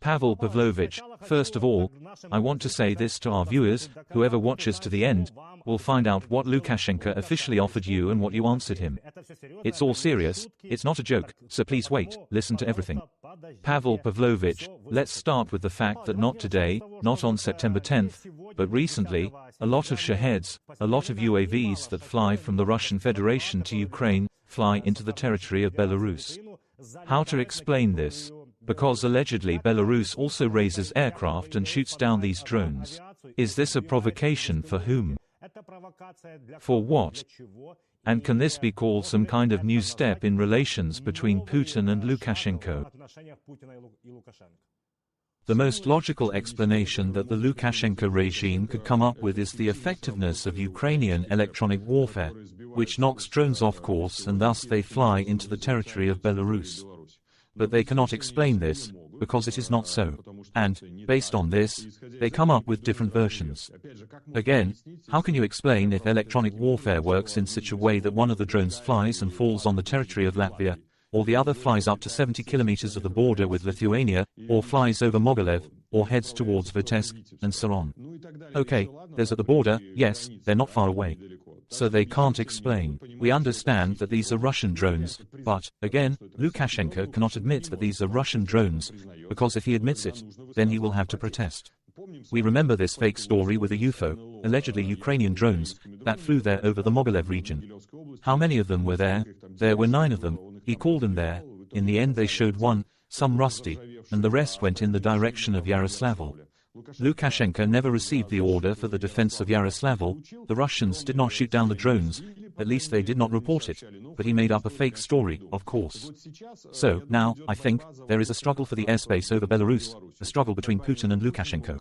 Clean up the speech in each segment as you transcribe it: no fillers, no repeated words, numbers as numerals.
Pavel Pavlovich, first of all, I want to say this to our viewers: whoever watches to the end will find out what Lukashenko officially offered you and what you answered him. It's all serious, it's not a joke, so please wait, listen to everything. Pavel Pavlovich, let's start with the fact that not today, not on September 10th, but recently, a lot of Shaheds, a lot of UAVs that fly from the Russian Federation to Ukraine, fly into the territory of Belarus. How to explain this? Because allegedly Belarus also raises aircraft and shoots down these drones. Is this a provocation for whom? For what? And can this be called some kind of new step in relations between Putin and Lukashenko? The most logical explanation that the Lukashenko regime could come up with is the effectiveness of Ukrainian electronic warfare, which knocks drones off course and thus they fly into the territory of Belarus. But they cannot explain this, because it is not so. And, based on this, they come up with different versions. Again, how can you explain if electronic warfare works in such a way that one of the drones flies and falls on the territory of Latvia, or the other flies up to 70 kilometers of the border with Lithuania, or flies over Mogilev, or heads towards Vitebsk, and so on? Okay, there's at the border, yes, they're not far away. So they can't explain. We understand that these are Russian drones, but, again, Lukashenko cannot admit that these are Russian drones, because if he admits it, then he will have to protest. We remember this fake story with a UFO, allegedly Ukrainian drones, that flew there over the Mogilev region. How many of them were there? There were 9 of them. He called them there. In the end they showed one, some rusty, and the rest went in the direction of Yaroslavl. Lukashenko never received the order for the defense of Yaroslavl. The Russians did not shoot down the drones, at least they did not report it, but he made up a fake story, of course. So, now, I think, there is a struggle for the airspace over Belarus, a struggle between Putin and Lukashenko.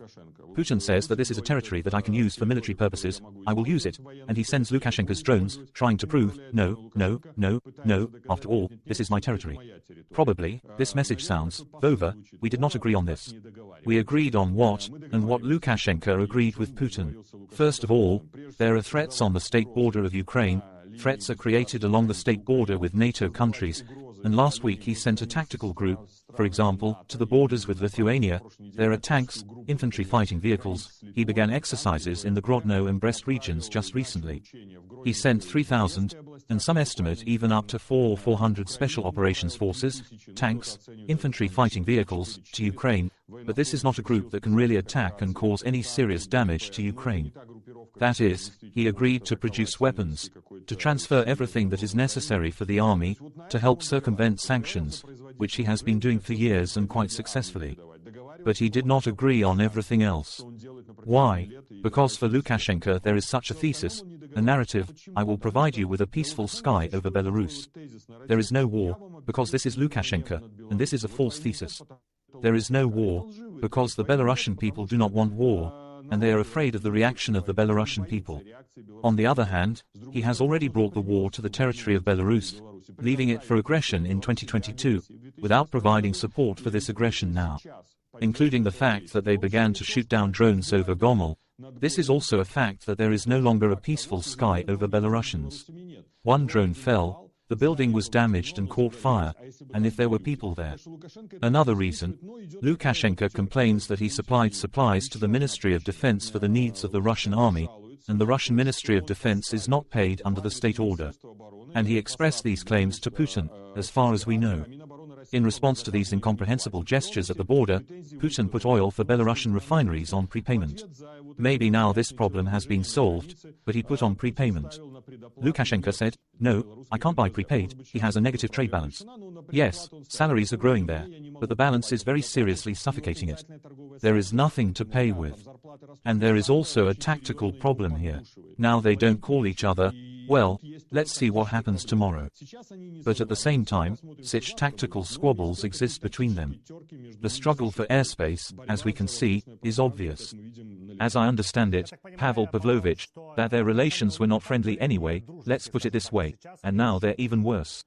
Putin says that this is a territory that I can use for military purposes, I will use it, and he sends Lukashenko's drones, trying to prove, no, no, no, no, after all, this is my territory. Probably, this message sounds, Vova, we did not agree on this. We agreed on what, and what Lukashenko agreed with Putin. First of all, there are threats on the state border of Ukraine. Threats are created along the state border with NATO countries, and last week he sent a tactical group, for example, to the borders with Lithuania. There are tanks, infantry fighting vehicles. He began exercises in the Grodno and Brest regions just recently. He sent 3,000, and some estimate even up to 400 or 400 special operations forces, tanks, infantry fighting vehicles, to Ukraine, but this is not a group that can really attack and cause any serious damage to Ukraine. That is, he agreed to produce weapons, to transfer everything that is necessary for the army, to help circumvent sanctions, which he has been doing for years and quite successfully. But he did not agree on everything else. Why? Because for Lukashenko there is such a thesis, a narrative: I will provide you with a peaceful sky over Belarus. There is no war, because this is Lukashenko, and this is a false thesis. There is no war, because the Belarusian people do not want war, and they are afraid of the reaction of the Belarusian people. On the other hand, he has already brought the war to the territory of Belarus, leaving it for aggression in 2022, without providing support for this aggression now. Including the fact that they began to shoot down drones over Gomel. This is also a fact that there is no longer a peaceful sky over Belarusians. One drone fell, the building was damaged and caught fire, and if there were people there. Another reason, Lukashenko complains that he supplied supplies to the Ministry of Defense for the needs of the Russian army, and the Russian Ministry of Defense is not paid under the state order. And he expressed these claims to Putin, as far as we know. In response to these incomprehensible gestures at the border, Putin put oil for Belarusian refineries on prepayment. Maybe now this problem has been solved, but he put on prepayment. Lukashenko said, no, I can't buy prepaid, he has a negative trade balance. Yes, salaries are growing there, but the balance is very seriously suffocating it. There is nothing to pay with. And there is also a tactical problem here. Now they don't call each other. Well, let's see what happens tomorrow. But at the same time, such tactical squabbles exist between them. The struggle for airspace, as we can see, is obvious. As I understand it, Pavel Pavlovich, that their relations were not friendly anyway, let's put it this way, and now they're even worse.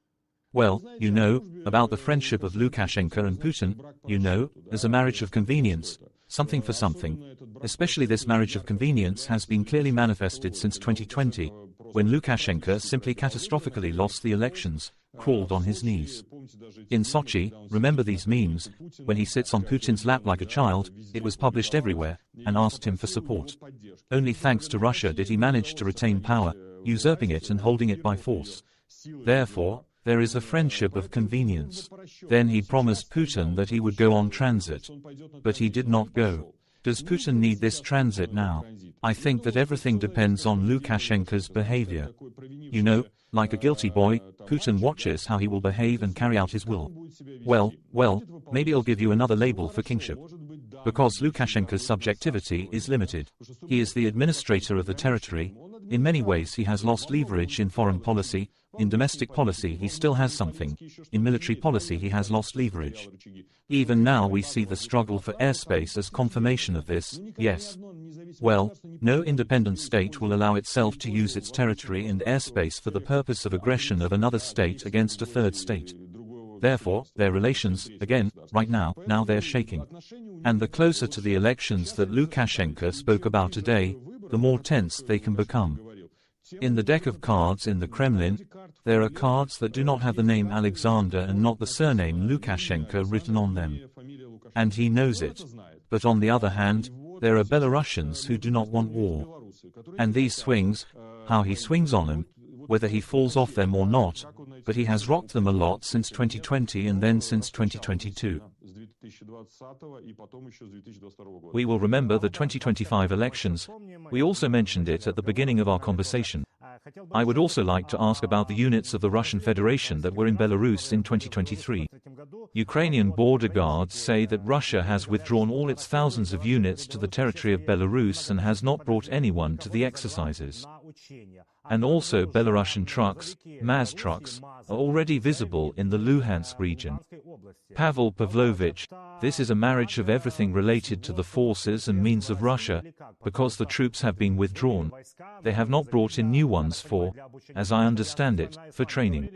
Well, you know, about the friendship of Lukashenko and Putin, you know, as a marriage of convenience, something for something. Especially this marriage of convenience has been clearly manifested since 2020, when Lukashenko simply catastrophically lost the elections, crawled on his knees. In Sochi, remember these memes, when he sits on Putin's lap like a child, it was published everywhere, and asked him for support. Only thanks to Russia did he manage to retain power, usurping it and holding it by force. Therefore, there is a friendship of convenience. Then he promised Putin that he would go on transit. But he did not go. Does Putin need this transit now? I think that everything depends on Lukashenko's behavior. You know, like a guilty boy, Putin watches how he will behave and carry out his will. Well, maybe I'll give you another label for kingship. Because Lukashenko's subjectivity is limited. He is the administrator of the territory. In many ways he has lost leverage in foreign policy. In domestic policy he still has something. In military policy he has lost leverage. Even now we see the struggle for airspace as confirmation of this, yes. Well, no independent state will allow itself to use its territory and airspace for the purpose of aggression of another state against a third state. Therefore, their relations, again, right now they're shaking. And the closer to the elections that Lukashenko spoke about today, the more tense they can become. In the deck of cards in the Kremlin, there are cards that do not have the name Alexander and not the surname Lukashenko written on them. And he knows it. But on the other hand, there are Belarusians who do not want war. And these swings, how he swings on them, whether he falls off them or not, but he has rocked them a lot since 2020 and then since 2022. We will remember the 2025 elections. We also mentioned it at the beginning of our conversation. I would also like to ask about the units of the Russian Federation that were in Belarus in 2023. Ukrainian border guards say that Russia has withdrawn all its thousands of units to the territory of Belarus and has not brought anyone to the exercises. And also Belarusian trucks, MAZ trucks, are already visible in the Luhansk region. Pavel Pavlovich, this is a marriage of everything related to the forces and means of Russia, because the troops have been withdrawn. They have not brought in new ones for, as I understand it, for training.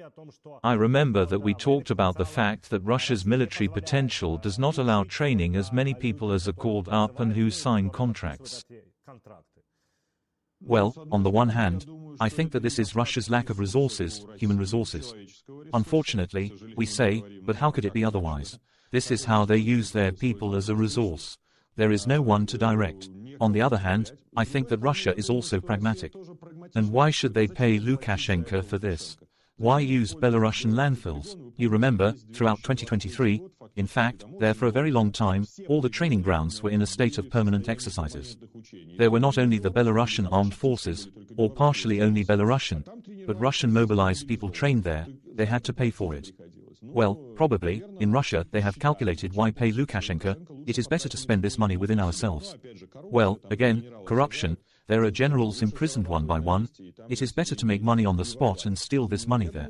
I remember that we talked about the fact that Russia's military potential does not allow training as many people as are called up and who sign contracts. Well, on the one hand, I think that this is Russia's lack of resources, human resources. Unfortunately, we say, but how could it be otherwise? This is how they use their people as a resource. There is no one to direct. On the other hand, I think that Russia is also pragmatic. And why should they pay Lukashenko for this? Why use Belarusian landfills? You remember, throughout 2023, in fact, there for a very long time, all the training grounds were in a state of permanent exercises. There were not only the Belarusian armed forces, or partially only Belarusian, but Russian mobilized people trained there, they had to pay for it. Well, probably, in Russia they have calculated why pay Lukashenko, it is better to spend this money within ourselves. Well, again, corruption, there are generals imprisoned one by one, it is better to make money on the spot and steal this money there.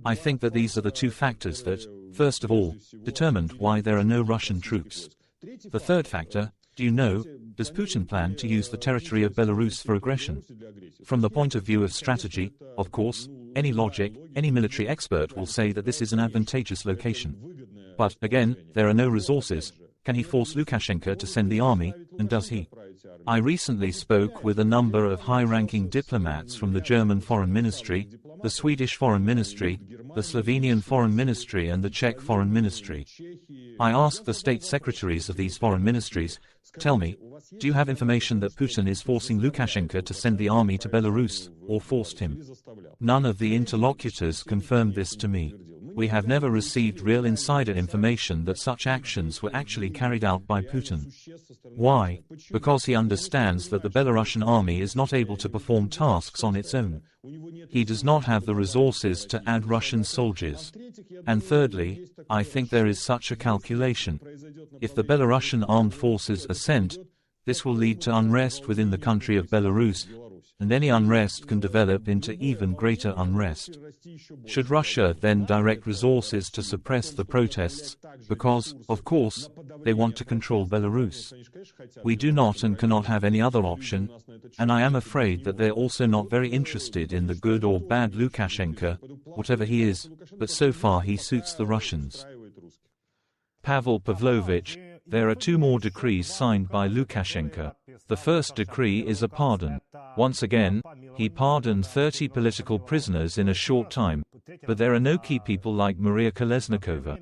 I think that these are the two factors that, first of all, determined why there are no Russian troops. The third factor, do you know, does Putin plan to use the territory of Belarus for aggression? From the point of view of strategy, of course, any logic, any military expert will say that this is an advantageous location. But, again, there are no resources. Can he force Lukashenko to send the army, and does he? I recently spoke with a number of high-ranking diplomats from the German Foreign Ministry, the Swedish Foreign Ministry, the Slovenian Foreign Ministry and the Czech Foreign Ministry. I asked the state secretaries of these foreign ministries, tell me, do you have information that Putin is forcing Lukashenko to send the army to Belarus, or forced him? None of the interlocutors confirmed this to me. We have never received real insider information that such actions were actually carried out by Putin. Why? Because he understands that the Belarusian army is not able to perform tasks on its own. He does not have the resources to add Russian soldiers. And thirdly, I think there is such a calculation. If the Belarusian armed forces are sent, this will lead to unrest within the country of Belarus, and any unrest can develop into even greater unrest. Should Russia then direct resources to suppress the protests, because, of course, they want to control Belarus? We do not and cannot have any other option, and I am afraid that they're also not very interested in the good or bad Lukashenko, whatever he is, but so far he suits the Russians. Pavel Pavlovich, there are two more decrees signed by Lukashenko. The first decree is a pardon. Once again, He pardoned 30 political prisoners in a short time, but there are no key people like Maria Kolesnikova.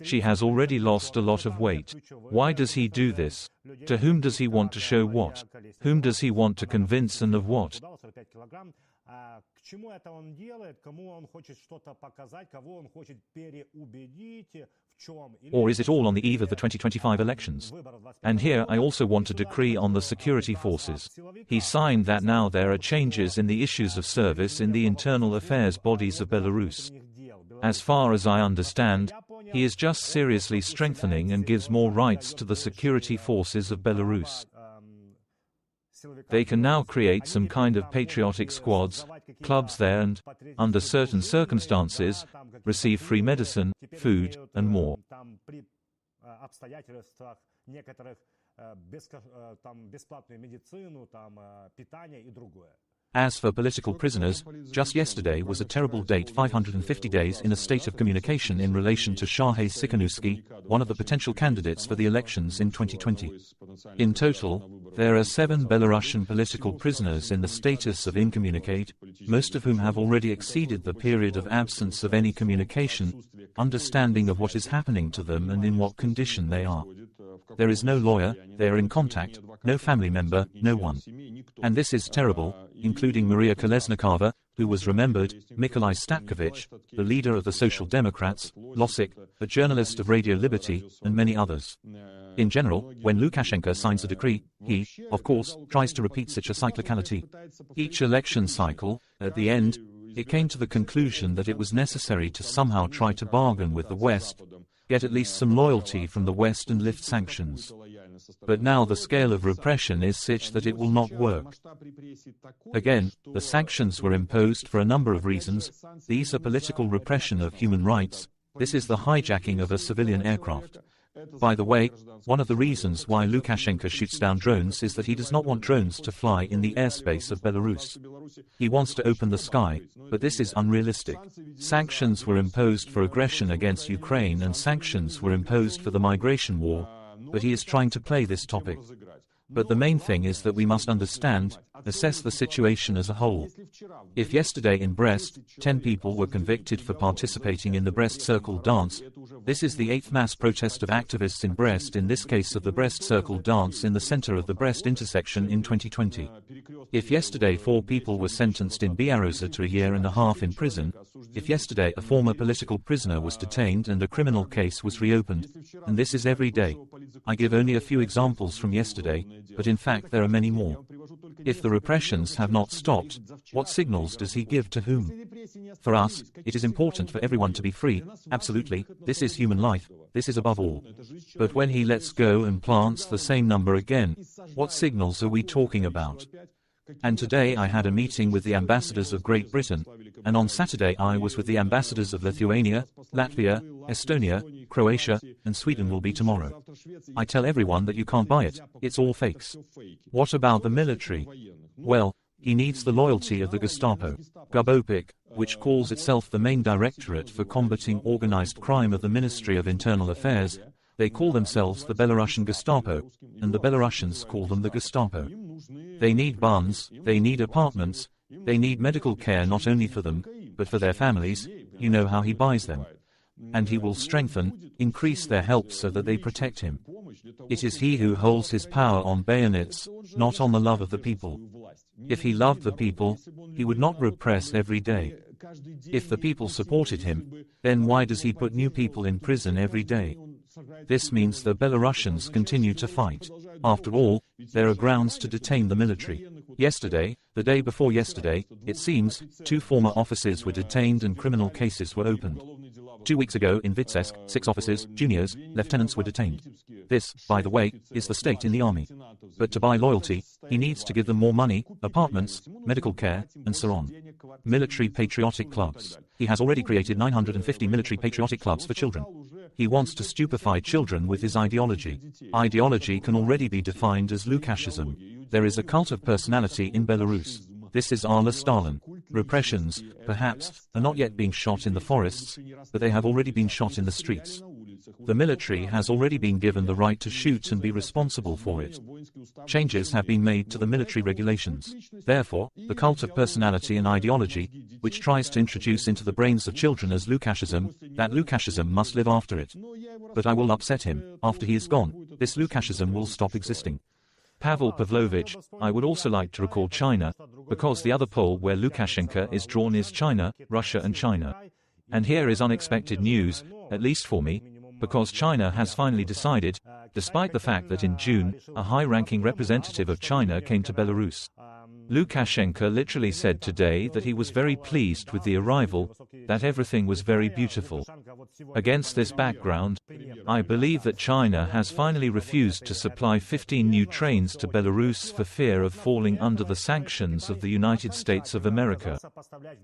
She has already lost a lot of weight. Why does he do this? To whom does he want to show what? Whom does he want to convince and of what? Or is it all on the eve of the 2025 elections? And here I also want a decree on the security forces. He signed that now there are changes in the issues of service in the internal affairs bodies of Belarus. As far as I understand, he is just seriously strengthening and gives more rights to the security forces of Belarus. They can now create some kind of patriotic squads, clubs there and, under certain circumstances, receive free medicine, food, and more. As for political prisoners, just yesterday was a terrible date, 550 days in a state of communication in relation to Shahe Sikhanouski, one of the potential candidates for the elections in 2020. In total, there are 7 Belarusian political prisoners in the status of incommunicate, most of whom have already exceeded the period of absence of any communication, understanding of what is happening to them and in what condition they are. There is no lawyer, they are in contact, no family member, no one. And this is terrible, including Maria Kolesnikova, who was remembered, Mikolai Statkovich, the leader of the Social Democrats, Losik, a journalist of Radio Liberty, and many others. In general, when Lukashenko signs a decree, he, of course, tries to repeat such a cyclicality. Each election cycle, at the end, it came to the conclusion that it was necessary to somehow try to bargain with the West, get at least some loyalty from the West and lift sanctions. But now the scale of repression is such that it will not work. Again, the sanctions were imposed for a number of reasons. These are political repression of human rights. This is the hijacking of a civilian aircraft. By the way, one of the reasons why Lukashenko shoots down drones is that he does not want drones to fly in the airspace of Belarus. He wants to open the sky, but this is unrealistic. Sanctions were imposed for aggression against Ukraine and sanctions were imposed for the migration war, but he is trying to play this topic. But the main thing is that we must understand, assess the situation as a whole. If yesterday in Brest, 10 people were convicted for participating in the Brest Circle dance, this is the 8th mass protest of activists in Brest, in this case of the Brest Circle dance in the center of the Brest intersection in 2020. If yesterday 4 people were sentenced in Biaroza to a year and a half in prison, if yesterday a former political prisoner was detained and a criminal case was reopened, and this is every day. I give only a few examples from yesterday, but in fact there are many more. If the repressions have not stopped, what signals does he give to whom? For us, it is important for everyone to be free, absolutely, this is human life, this is above all. But when he lets go and plants the same number again, what signals are we talking about? And today I had a meeting with the ambassadors of Great Britain, and on Saturday I was with the ambassadors of Lithuania, Latvia, Estonia, Croatia, and Sweden will be tomorrow. I tell everyone that you can't buy it, it's all fakes. What about the military? Well, he needs the loyalty of the Gestapo, Gubopik, which calls itself the main directorate for combating organized crime of the Ministry of Internal Affairs. They call themselves the Belarusian Gestapo, and the Belarusians call them the Gestapo. They need buns, they need apartments, they need medical care not only for them, but for their families. You know how he buys them. And he will strengthen, increase their help so that they protect him. It is he who holds his power on bayonets, not on the love of the people. If he loved the people, he would not repress every day. If the people supported him, then why does he put new people in prison every day? This means the Belarusians continue to fight. After all, there are grounds to detain the military. Yesterday, the day before yesterday, it seems, 2 former officers were detained and criminal cases were opened. 2 weeks ago in Vitebsk, 6 officers, juniors, lieutenants were detained. This, by the way, is the state in the army. But to buy loyalty, he needs to give them more money, apartments, medical care, and so on. Military patriotic clubs. He has already created 950 military patriotic clubs for children. He wants to stupefy children with his ideology. Ideology can already be defined as Lukashism. There is a cult of personality in Belarus. This is a la Stalin. Repressions, perhaps, are not yet being shot in the forests, but they have already been shot in the streets. The military has already been given the right to shoot and be responsible for it. Changes have been made to the military regulations. Therefore, the cult of personality and ideology, which tries to introduce into the brains of children as Lukashism, that Lukashism must live after it. But I will upset him. After he is gone, this Lukashism will stop existing. Pavel Pavlovich, I would also like to recall China, because the other pole where Lukashenko is drawn is China, Russia and China. And here is unexpected news, at least for me, because China has finally decided, despite the fact that in June, a high-ranking representative of China came to Belarus. Lukashenko literally said today that he was very pleased with the arrival, that everything was very beautiful. Against this background, I believe that China has finally refused to supply 15 new trains to Belarus for fear of falling under the sanctions of the United States of America.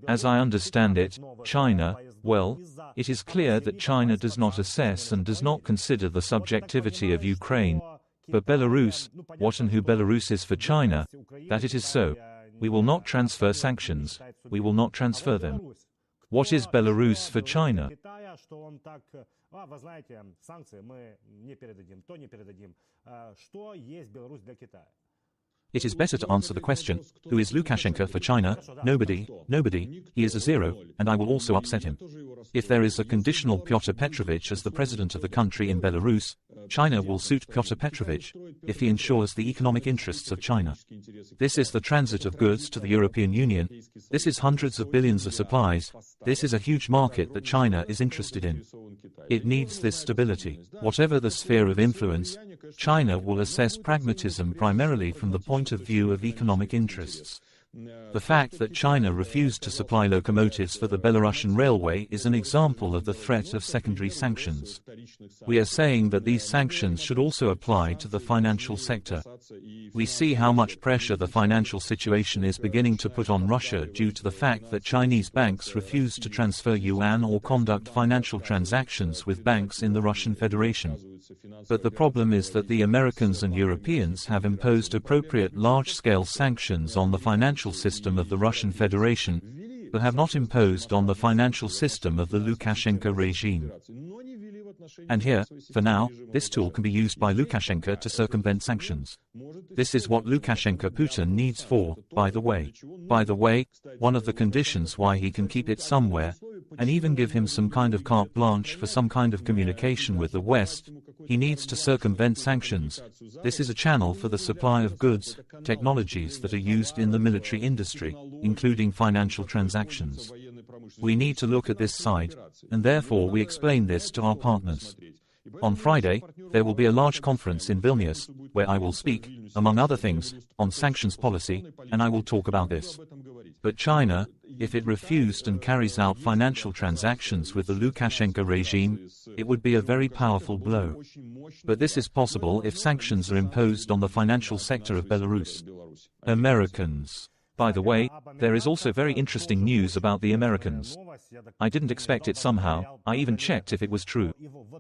As I understand it, China, well, it is clear that China does not assess and does not consider the subjectivity of Ukraine. But Belarus, what and who Belarus is for China, that it is so. We will not transfer sanctions, we will not transfer them. What is Belarus for China? It is better to answer the question, who is Lukashenko for China? Nobody, nobody, he is a zero, and I will also upset him. If there is a conditional Pyotr Petrovich as the president of the country in Belarus, China will suit Pyotr Petrovich, if he ensures the economic interests of China. This is the transit of goods to the European Union, this is hundreds of billions of supplies, this is a huge market that China is interested in. It needs this stability. Whatever the sphere of influence, China will assess pragmatism primarily from the point of view of economic interests. The fact that China refused to supply locomotives for the Belarusian railway is an example of the threat of secondary sanctions. We are saying that these sanctions should also apply to the financial sector. We see how much pressure the financial situation is beginning to put on Russia due to the fact that Chinese banks refuse to transfer yuan or conduct financial transactions with banks in the Russian Federation. But the problem is that the Americans and Europeans have imposed appropriate large-scale sanctions on the financial system of the Russian Federation, but have not imposed on the financial system of the Lukashenko regime. And here, for now, this tool can be used by Lukashenko to circumvent sanctions. This is what Lukashenko Putin needs for, by the way. By the way, one of the conditions why he can keep it somewhere, and even give him some kind of carte blanche for some kind of communication with the West, he needs to circumvent sanctions. This is a channel for the supply of goods, technologies that are used in the military industry, including financial transactions. We need to look at this side, and therefore we explain this to our partners. On Friday, there will be a large conference in Vilnius, where I will speak, among other things, on sanctions policy, and I will talk about this. But China, if it refused and carries out financial transactions with the Lukashenko regime, it would be a very powerful blow. But this is possible if sanctions are imposed on the financial sector of Belarus. Americans. By the way, there is also very interesting news about the Americans. I didn't expect it somehow, I even checked if it was true.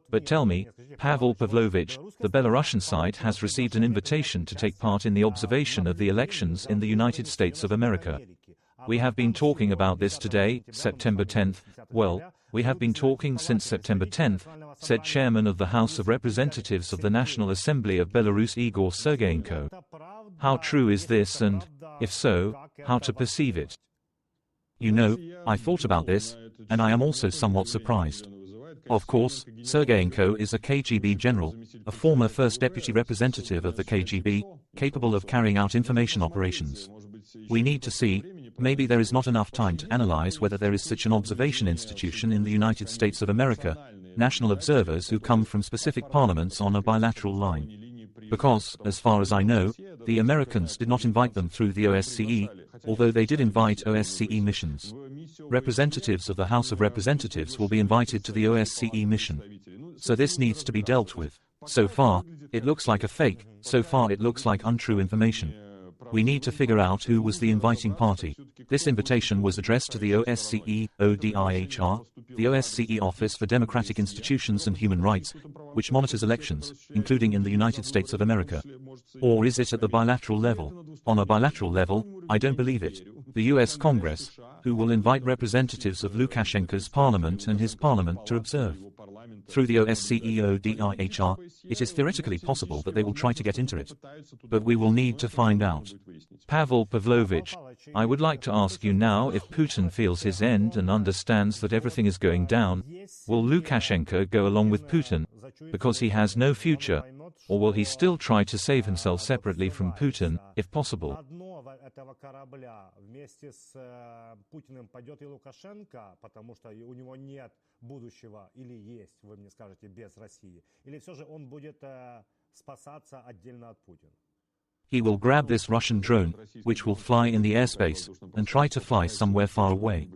But tell me, Pavel Pavlovich, the Belarusian side has received an invitation to take part in the observation of the elections in the United States of America. We have been talking about this today, September 10th, well, we have been talking since September 10th, said Chairman of the House of Representatives of the National Assembly of Belarus Igor Sergeyenko. How true is this and, if so, how to perceive it? You know, I thought about this, and I am also somewhat surprised. Of course, Sergeyenko is a KGB general, a former first deputy representative of the KGB, capable of carrying out information operations. We need to see, maybe there is not enough time to analyze whether there is such an observation institution in the United States of America, national observers who come from specific parliaments on a bilateral line. Because, as far as I know, the Americans did not invite them through the OSCE, although they did invite OSCE missions. Representatives of the House of Representatives will be invited to the OSCE mission. So this needs to be dealt with. So far, it looks like a fake, so far it looks like untrue information. We need to figure out who was the inviting party. This invitation was addressed to the OSCE, ODIHR, the OSCE Office for Democratic Institutions and Human Rights, which monitors elections, including in the United States of America. Or is it at the bilateral level? On a bilateral level, I don't believe it. The US Congress, who will invite representatives of Lukashenko's parliament and his parliament to observe. through the OSCE/ODIHR, it is theoretically possible that they will try to get into it. But we will need to find out. Pavel Pavlovich, I would like to ask you now, if Putin feels his end and understands that everything is going down, will Lukashenko go along with Putin because he has no future, or will he still try to save himself separately from Putin, if possible? Этого корабля вместе с Путиным пойдет и Лукашенко, потому что у него нет будущего, или есть, вы мне скажете, без России, или все же он будет спасаться отдельно от Путина? He will grab this Russian drone, which will fly in the airspace, and try to fly somewhere far away.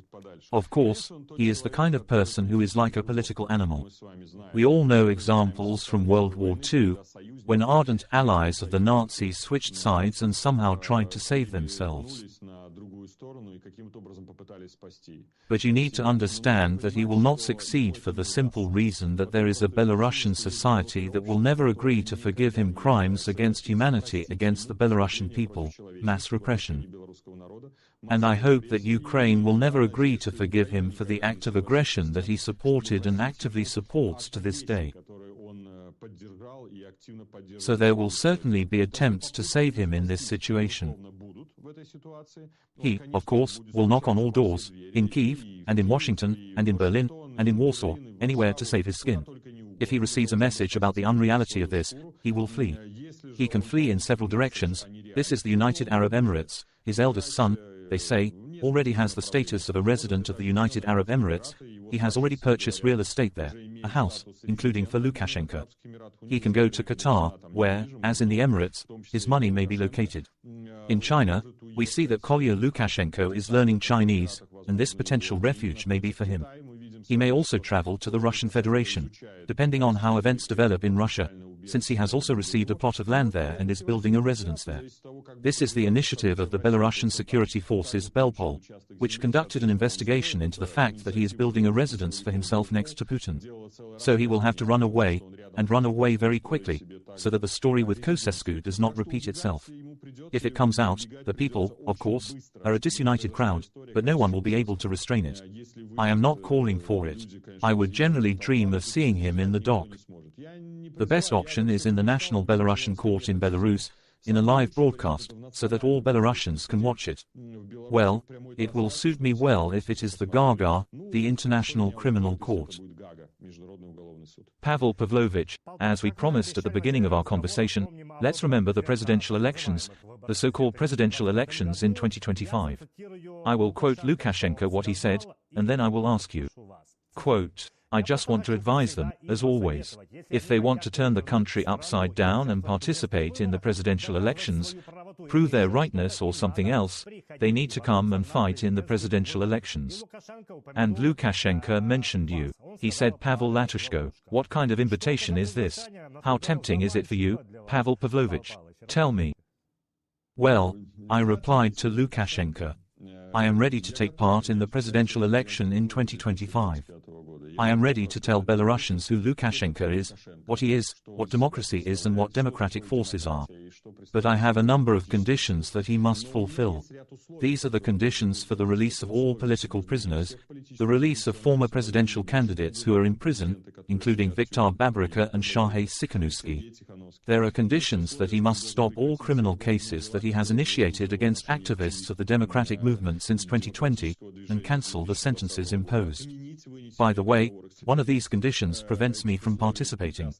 Of course, he is the kind of person who is like a political animal. We all know examples from World War II, when ardent allies of the Nazis switched sides and somehow tried to save themselves. But you need to understand that he will not succeed for the simple reason that there is a Belarusian society that will never agree to forgive him crimes against humanity against the Belarusian people, mass repression. And I hope that Ukraine will never agree to forgive him for the act of aggression that he supported and actively supports to this day. So there will certainly be attempts to save him in this situation. He, of course, will knock on all doors, in Kiev, and in Washington, and in Berlin, and in Warsaw, anywhere to save his skin. If he receives a message about the unreality of this, he will flee. He can flee in several directions. This is the United Arab Emirates. His eldest son, they say, already has the status of a resident of the United Arab Emirates. He has already purchased real estate there, a house, including for Lukashenko. He can go to Qatar, where, as in the Emirates, his money may be located. In China, we see that Kolya Lukashenko is learning Chinese, and this potential refuge may be for him. He may also travel to the Russian Federation, depending on how events develop in Russia, since he has also received a plot of land there and is building a residence there. This is the initiative of the Belarusian security forces Belpol, which conducted an investigation into the fact that he is building a residence for himself next to Putin. So he will have to run away, and run away very quickly, so that the story with Kosescu does not repeat itself. If it comes out, the people, of course, are a disunited crowd, but no one will be able to restrain it. I am not calling for it. I would generally dream of seeing him in the dock. The best option is in the National Belarusian Court in Belarus, in a live broadcast, so that all Belarusians can watch it. Well, it will suit me well if it is the Gaga, the International Criminal Court. Pavel Pavlovich, as we promised at the beginning of our conversation, let's remember the presidential elections, the so-called presidential elections in 2025. I will quote Lukashenko what he said, and then I will ask you. Quote, I just want to advise them, as always. If they want to turn the country upside down and participate in the presidential elections, prove their rightness or something else, they need to come and fight in the presidential elections. And Lukashenko mentioned you. He said, Pavel Latushko, what kind of invitation is this? How tempting is it for you, Pavel Pavlovich? Tell me. Well, I replied to Lukashenko. I am ready to take part in the presidential election in 2025. I am ready to tell Belarusians who Lukashenko is, what he is, what democracy is and what democratic forces are. But I have a number of conditions that he must fulfill. These are the conditions for the release of all political prisoners, the release of former presidential candidates who are in prison, including Viktor Babarika and Shahe Sikhanouski. There are conditions that he must stop all criminal cases that he has initiated against activists of the democratic movement since 2020, and cancel the sentences imposed. By the way, one of these conditions prevents me from participating.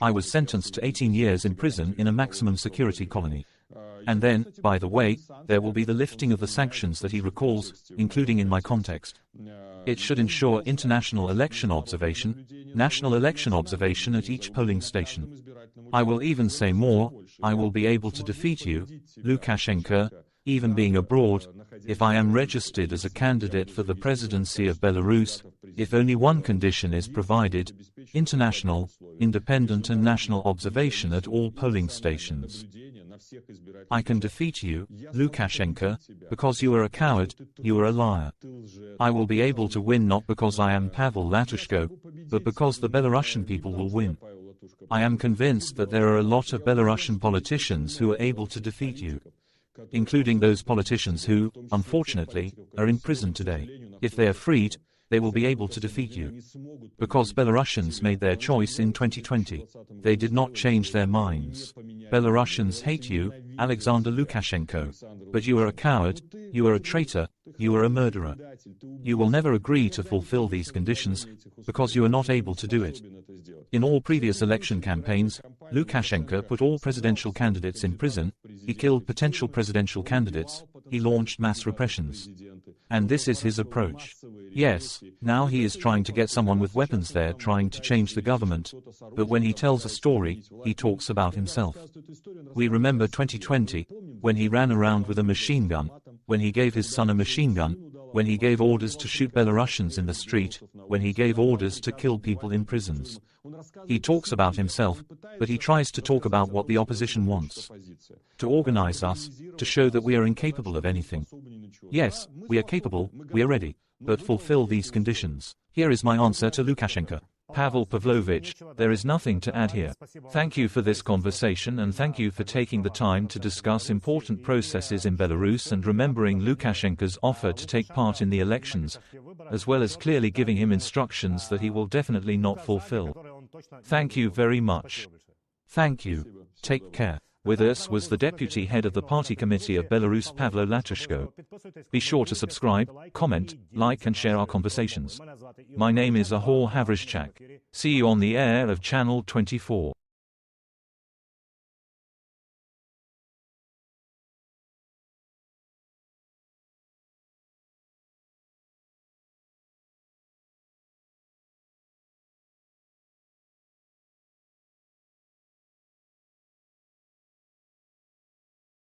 I was sentenced to 18 years in prison in a maximum security colony. And then, by the way, there will be the lifting of the sanctions that he recalls, including in my context. It should ensure international election observation, national election observation at each polling station. I will even say more, I will be able to defeat you, Lukashenko, even being abroad, if I am registered as a candidate for the presidency of Belarus, if only one condition is provided, international, independent and national observation at all polling stations. I can defeat you, Lukashenko, because you are a coward, you are a liar. I will be able to win not because I am Pavel Latushko, but because the Belarusian people will win. I am convinced that there are a lot of Belarusian politicians who are able to defeat you, including those politicians who, unfortunately, are in prison today. If they are freed, they will be able to defeat you. Because Belarusians made their choice in 2020. They did not change their minds. Belarusians hate you, Alexander Lukashenko. But you are a coward, you are a traitor, you are a murderer. You will never agree to fulfill these conditions, because you are not able to do it. In all previous election campaigns, Lukashenko put all presidential candidates in prison, he killed potential presidential candidates, he launched mass repressions. And this is his approach. Yes, now he is trying to get someone with weapons there trying to change the government, but when he tells a story, he talks about himself. We remember 2020, when he ran around with a machine gun, when he gave his son a machine gun, when he gave orders to shoot Belarusians in the street, when he gave orders to kill people in prisons. He talks about himself, but he tries to talk about what the opposition wants. To organize us, to show that we are incapable of anything. Yes, we are capable, we are ready, but fulfill these conditions. Here is my answer to Lukashenko. Pavel Pavlovich, there is nothing to add here. Thank you for this conversation and thank you for taking the time to discuss important processes in Belarus and remembering Lukashenko's offer to take part in the elections, as well as clearly giving him instructions that he will definitely not fulfill. Thank you very much. Thank you. Take care. With us was the deputy head of the party committee of Belarus, Pavlo Latushko. Be sure to subscribe, comment, like and share our conversations. My name is Igor Gavrищак. See you on the air of Channel 24.